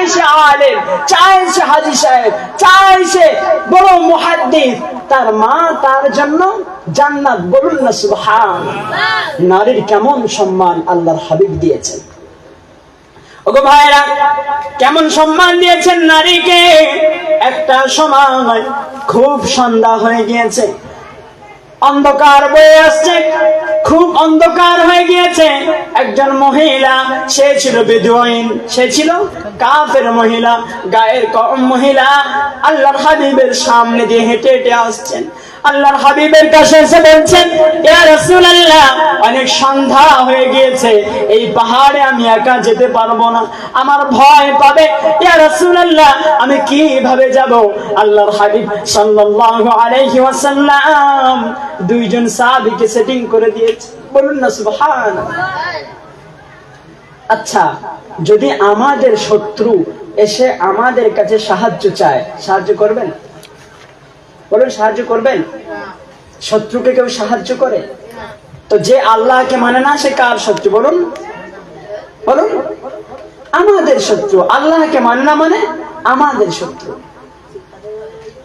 চায় সে আলেম, চায় সে হাজী সাহেব, চায় সে বড় মুহাদ্দিস, তার মা তার জন্য জান্নাত। বলুন না সুবহানাল্লাহ। নারীর কেমন সম্মান আল্লাহর হাবিব দিয়েছেন। ওগো ভাইরা, কেমন সম্মান দিয়েছেন নারীকে। একটা সময় খুব সন্ধ্যা হয়ে গিয়েছে, অন্ধকার বয়ে আসছে, খুব অন্ধকার হয়ে গিয়েছে। একজন মহিলা, সে ছিল বেদুইন, সে ছিল কাফের মহিলা, গায়ের কম মহিলা, আল্লাহর হাবিবের সামনে দিয়ে হেঁটে হেঁটে আসছেন। আল্লাহর হাবিবের কাছে এসে বলছেন, ইয়া রাসূলুল্লাহ, অনেক সন্ধ্যা হয়ে গিয়েছে, এই পাহাড়ে আমি একা যেতে পারবো না, আমার ভয় পাবে। ইয়া রাসূলুল্লাহ, আমি কিভাবে যাব? আল্লাহর হাবিব সাল্লাল্লাহু আলাইহি ওয়াসাল্লাম দুইজন সাহাবীকে সেটিং করে দিয়েছে। বলুন না সুবহানাল্লাহ। আচ্ছা, যদি আমাদের শত্রু এসে আমাদের কাছে সাহায্য চায়, সাহায্য করবেন? বলুন, সাহায্য করবেন? শত্রুকে কেউ সাহায্য করে? তো যে আল্লাহকে মানে না, সে কার শত্রু? বলুন বলুন। আমাদের শত্রু। আল্লাহকে মানে না মানে আমাদের শত্রু।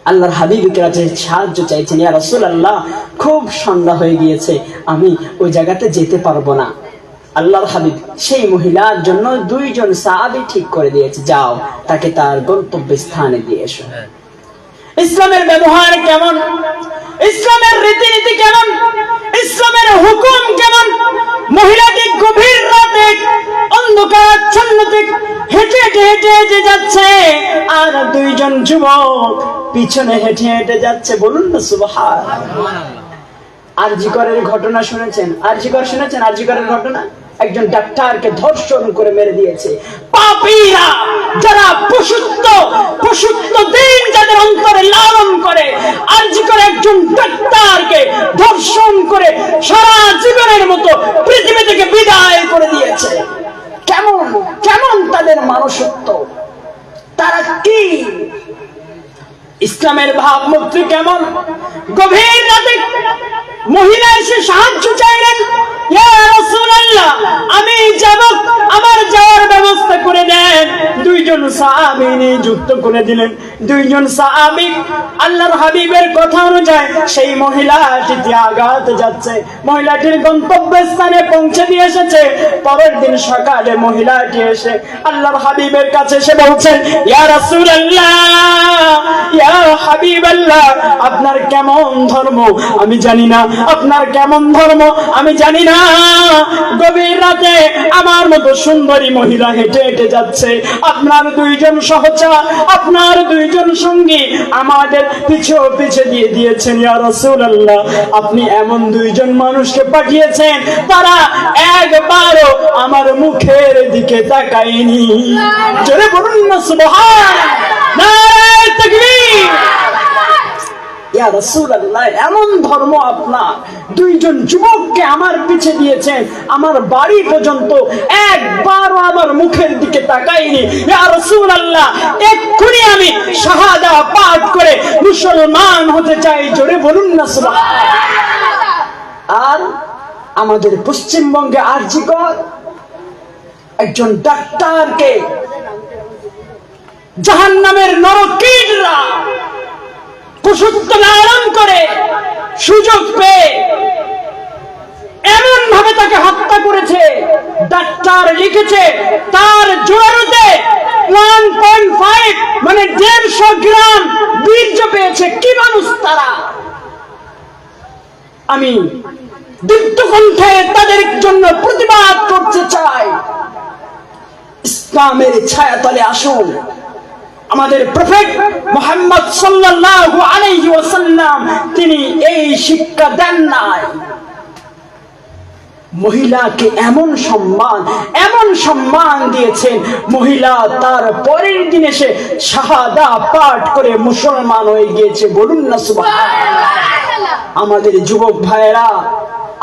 আল্লাহর হাবিবের কাছে সাহায্য চাইছেন, ইয়া রাসূলুল্লাহ, খুব সন্ধ্যা হয়ে গিয়েছে, আমি ওই জায়গাতে যেতে পারবো না। আল্লাহর হাবিব সেই মহিলার জন্য দুইজন সাহাবী ঠিক করে দিয়েছে, যাও তাকে তার গন্তব্য স্থানে দিয়ে এসো। ইসলামের ব্যবহার কেমন, ইসলামের রীতিনীতি কেমন, ইসলামের হুকুম কেমন। মহিলাটি গভীর রাতে অন্ধকার আচ্ছন্নতে হেঁটে হেঁটে হেঁটে হেঁটে যাচ্ছে, আর দুইজন যুবক পিছনে হেঁটে হেঁটে যাচ্ছে। বলুন না সুবহানাল্লাহ। আরজিকরের ঘটনা শুনেছেন? আরজিকর শুনেছেন? আরজিকরের ঘটনা, একজন ডাক্তারকে ধর্ষণ করে মেরে দিয়েছে। পাপীরা, যারা পশুত্ব দিন যাদের অন্তরে লালন করে, আরজিকর একজন ডাক্তারকে ধর্ষণ করে সারা জীবনের মতো পৃথিবী থেকে বিদায় করে দিয়েছে। কেমন কেমন তাদের মনুষ্যত্ব, তারা কি ইসলামের ভাবমূর্তি কেমন। গভীর রাতে মহিলা এসে সাহায্য চাইলেন, ইয়া রাসূলুল্লাহ, আমি যাব, আমার যাওয়ার ব্যবস্থা করে দেন। দুইজন সাহাবী নিযুক্ত করে দিলেন। দুইজন সাহাবী আল্লাহর হাবিবের কথা অনুযায়ী সেই মহিলাটি আগাত যাচ্ছে, মহিলাটির গন্তব্যস্থানে পৌঁছে দিয়ে এসেছে। পরের দিন সকালে মহিলাটি এসে আল্লাহর হাবিবের কাছে এসে বলছেন, ইয়া রাসূলুল্লাহ, ইয়া হাবিবাল্লাহ, আপনার কেমন ধর্ম আমি জানি না, আপনার কেমন ধর্ম আমি জানি না। গভীর রাতে আমার মতো সুন্দরী মহিলা হেঁটে হেঁটে যাচ্ছে, আপনার দুইজন সহচর, আপনার দুইজন সঙ্গী আমাদের পিছু পিছে দিয়ে দিয়েছেন। ইয়া রাসূলুল্লাহ, আপনি এমন দুইজন মানুষকে পাঠিয়েছেন, তারা একবারও আমার মুখের দিকে তাকায়নি। জোরে বলুন না সুবহানাল্লাহ, নারে তাকবীর। ইয়া রাসূলুল্লাহ, এমন ধর্ম আপনার, দুইজন যুবককে আমার পিছে দিয়েছেন, আমার বাড়ি পর্যন্ত একবারও আমার মুখের দিকে তাকায়নি। ইয়া রাসূলুল্লাহ, এক্ষুনি আমি শাহাদা পাঠ করে মুসলমান হতে চাই। জোরে বলুন না সুবহানাল্লাহ। আর আমাদের পশ্চিমবঙ্গে আরজিকর একজন ডাক্তারকে জাহান্নামের নরকীটরা পশুত্ব লালন করে সুযোগ পেয়ে এমন ভাবে তাকে হত্যা করেছে। ডাক্তার লিখেছে তার জোড়াতে 1.5 মানে 150 গ্রাম বীর্য পেয়েছে। কি মানুষ তারা! আমি দীপ্ত কণ্ঠে তাদের জন্য প্রতিবাদ করতে চাই। ইসলামের ছায়াতলে আসুন। আমাদের প্রফেট মুহাম্মদ সাল্লাল্লাহু আলাইহি ওয়াসাল্লাম তিনি এই শিক্ষা দেন নাই। মহিলাকে এমন সম্মান দিয়েছেন, মহিলা তার পরের দিন এসে শাহাদা পাঠ করে মুসলমান হয়ে গিয়েছে। বলুন না সুবহানাল্লাহ। আমাদের যুবক ভাইয়েরা,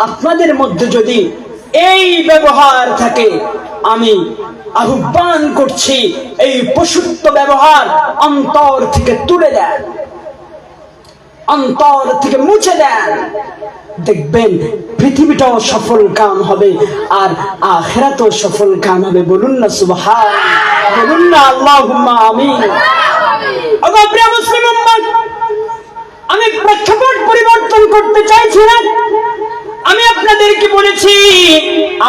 আপনাদের মধ্যে যদি এই ব্যবহার থাকে, আমি আহ্বান করছি এই পশুত্ব ব্যবহার অন্তর থেকে তুলে দেন। অন্তর থেকে মুছে দেন, দেখবেন পৃথিবীটাও সফল কাম হবে আর আখিরাতও সফল কাম হবে। বলুন না সুবহান, বলুন না আল্লাহুম্মা আমিন। ওগো প্রিয় মুসলিম উম্মত, আমি প্রেক্ষাপট পরিবর্তন করতে চাইছি না। আমি আপনাদেরকে বলেছি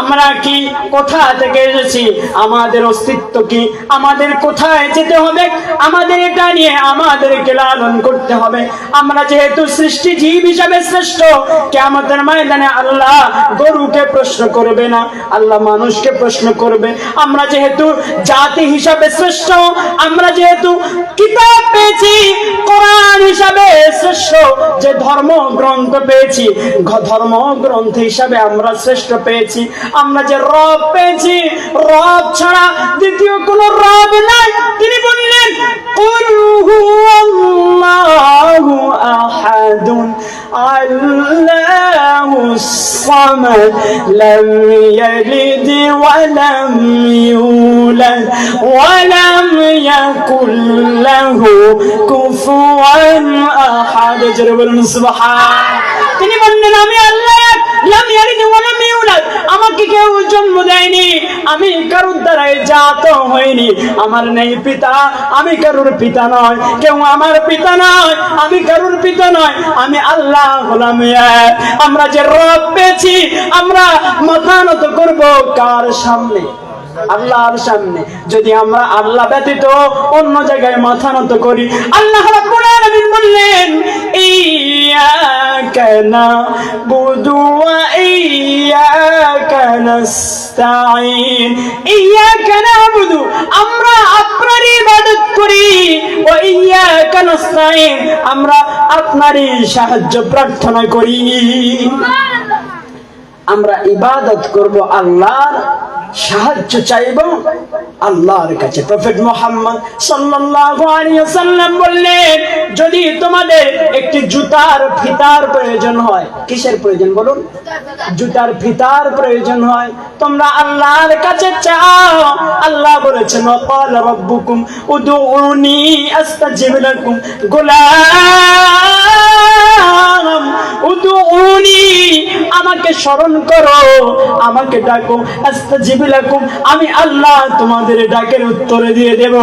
আমরা কি কোথা থেকে এসেছি, আমাদের অস্তিত্ব কি, আমাদের কোথায় যেতে হবে, আমাদের এটা নিয়ে আমাদেরকে লালন করতে হবে। আমরা যেহেতু সৃষ্টি জীব হিসাবে শ্রেষ্ঠ, কিয়ামতের ময়দানে আল্লাহ গরুকে প্রশ্ন করবে না, আল্লাহ মানুষকে প্রশ্ন করবে। আমরা যেহেতু জাতি হিসাবে শ্রেষ্ঠ, আমরা যেহেতু কিতাব পেয়েছি কোরআন হিসাবে শ্রেষ্ঠ, যে ধর্ম গ্রন্থ পেয়েছি ধর্ম গ্রন্থ হিসাবে আমরা শ্রেষ্ঠ পেয়েছি। আমরা যে রব পেয়েছি, রব ছাড়া দ্বিতীয় কোন রব নাই। তিনি বললেন কুল হুয়াল্লাহু আহাদুন আল্লাহুস সামাদ লাম ইয়ালিদ ওয়া লাম ইউলাদ ওয়া লাম ইয়াকুল লাহু কুফুয়ান আহাদ। জোরে বলুন সুবহান। তিনি বললেন আমি আল্লাহ, লাম ইয়ালিদ ওয়া লাম ইউলাদ, আমাকে কেউ জন্ম দেয়নি, আমি কারোর দ্বারাই জাত হইনি, আমার নেই পিতা, আমি কারোর পিতা নয়, কেউ আমার পিতা নয়, আমি কারোর পিতা নয়, আমি আল্লাহ হলাম এক। আমরা যে রব পেয়েছি, আমরা মাথা নত করব কার সামনে? আল্লাহর সামনে। যদি আমরা আল্লাহ ব্যতীত অন্য জায়গায় মাথা নত করি, আল্লাহ রাব্বুল আলামিন বললেন ইয়াকা নাবুদু ওয়া ইয়াকা নাস্তাঈন। ইয়াকা নাবুদু, আমরা আপনারই ইবাদত করি, ওয়া ইয়াকা নাস্তাঈন, আমরা আপনারই সাহায্য প্রার্থনা করি। আমরা ইবাদত করব আল্লাহর, সাহায্য চাইব আল্লাহর কাছে। প্রফেট মুহাম্মদ সাল্লাল্লাহু আলাইহি ওয়াসাল্লাম বললেন যদি তোমাদের একটি জুতার ফিতার প্রয়োজন হয়, কিসের প্রয়োজন বলুন? জুতার ফিতার প্রয়োজন হয়, তোমরা আল্লাহর কাছে চাও। আল্লাহ বলেছেন ক্বালা রাব্বুকুম উদউনি আস্তাজিব লাকুম। গোলাম উদউনি, আমাকে স্মরণ করো, আমাকে ডাকো, আস্তাজিব লাকুম, আমি আল্লাহ তোমাদের ডাকের উত্তর দিয়ে দেব।